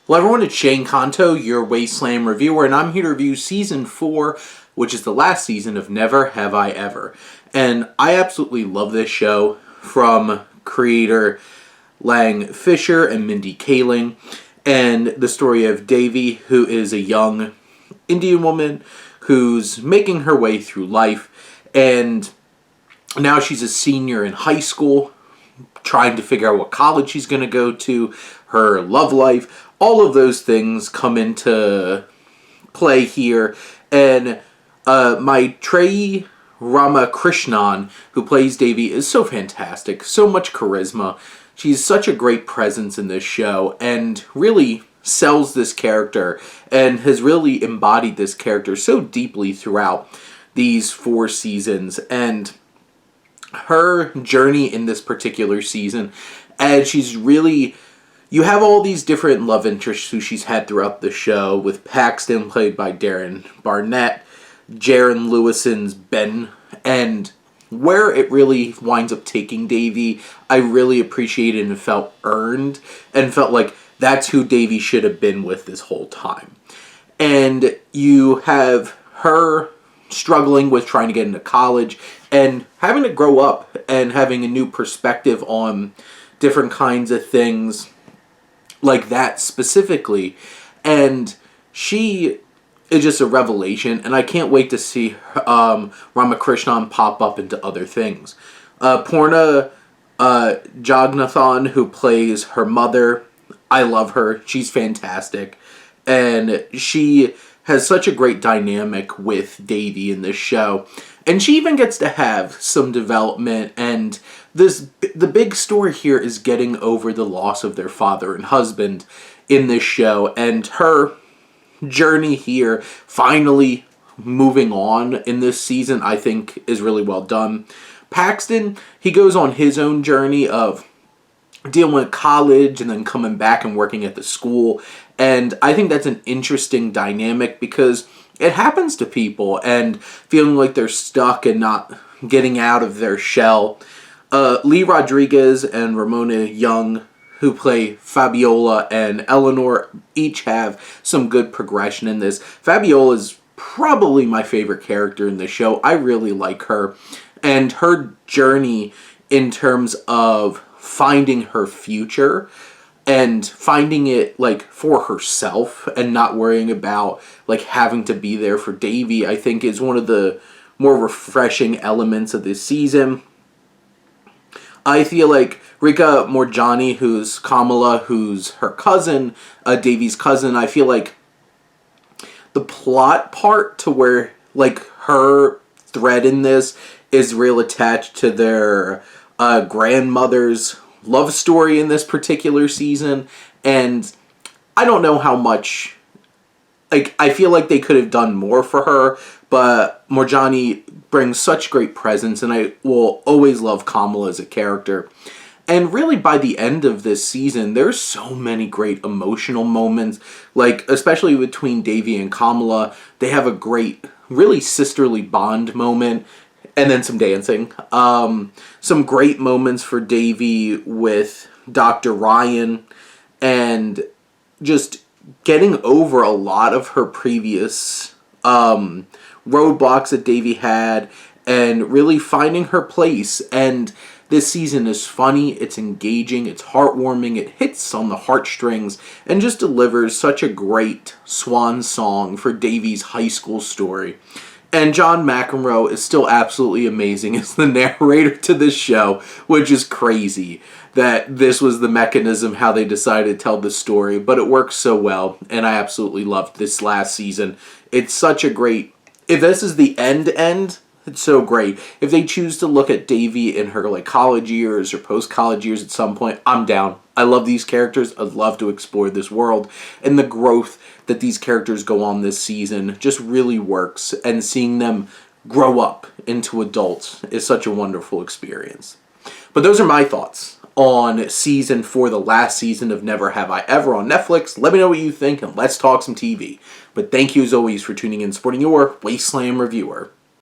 Hello everyone, it's Shane Kanto, your Wasteland reviewer, and I'm here to review Season 4, which is the last season of Never Have I Ever. And I absolutely love this show, from creator Lang Fisher and Mindy Kaling, and the story of Devi, who is a young Indian woman who's making her way through life, and now she's a senior in high school, trying to figure out what college she's going to go to, her love life. All of those things come into play here. And Maitreyi Ramakrishnan, who plays Devi, is so fantastic. So much charisma. She's such a great presence in this show and really sells this character and has really embodied this character so deeply throughout these 4 seasons. And her journey in this particular season, and she's really... You have all these different love interests who she's had throughout the show, with Paxton, played by Darren Barnett, Jaron Lewison's Ben, and where it really winds up taking Devi, I really appreciated and felt earned, and felt like that's who Devi should have been with this whole time. And you have her struggling with trying to get into college, and having to grow up, and having a new perspective on different kinds of things, like that specifically, and she is just a revelation, and I can't wait to see Ramakrishnan pop up into other things. Purna Jagnathan, who plays her mother, I love her. She's fantastic, and she has such a great dynamic with Devi in this show, and she even gets to have some development. And the big story here is getting over the loss of their father and husband in this show, and her journey here, finally moving on in this season, I think is really well done. Paxton, he goes on his own journey of dealing with college and then coming back and working at the school, and I think that's an interesting dynamic because it happens to people and feeling like they're stuck and not getting out of their shell. Lee Rodriguez and Ramona Young, who play Fabiola and Eleanor, each have some good progression in this. Fabiola is probably my favorite character in the show. I really like her, and her journey in terms of finding her future and finding it like for herself and not worrying about like having to be there for Devi, I think is one of the more refreshing elements of this season. I feel like Rika Morjani, who's Kamala, who's her cousin, Devi's cousin, I feel like the plot part to where like her thread in this is real attached to their grandmother's love story in this particular season, and I don't know how much, like, I feel like they could have done more for her, but Morjani brings such great presence, and I will always love Kamala as a character. And really, by the end of this season, there's so many great emotional moments, like, especially between Devi and Kamala. They have a great, really sisterly bond moment, and then some dancing. Some great moments for Devi with Dr. Ryan, and just getting over a lot of her previous roadblocks that Devi had, and really finding her place. And this season is funny, it's engaging, it's heartwarming, it hits on the heartstrings, and just delivers such a great swan song for Devi's high school story. And John McEnroe is still absolutely amazing as the narrator to this show, which is crazy that this was the mechanism how they decided to tell the story, but it works so well, and I absolutely loved this last season. It's such a great... If this is the end, it's so great. If they choose to look at Devi in her like college years or post-college years at some point, I'm down. I love these characters. I'd love to explore this world. And the growth that these characters go on this season just really works. And seeing them grow up into adults is such a wonderful experience. But those are my thoughts on Season 4, the last season of Never Have I Ever on Netflix. Let me know what you think, and let's talk some TV. But thank you as always for tuning in and supporting your Wasteland reviewer.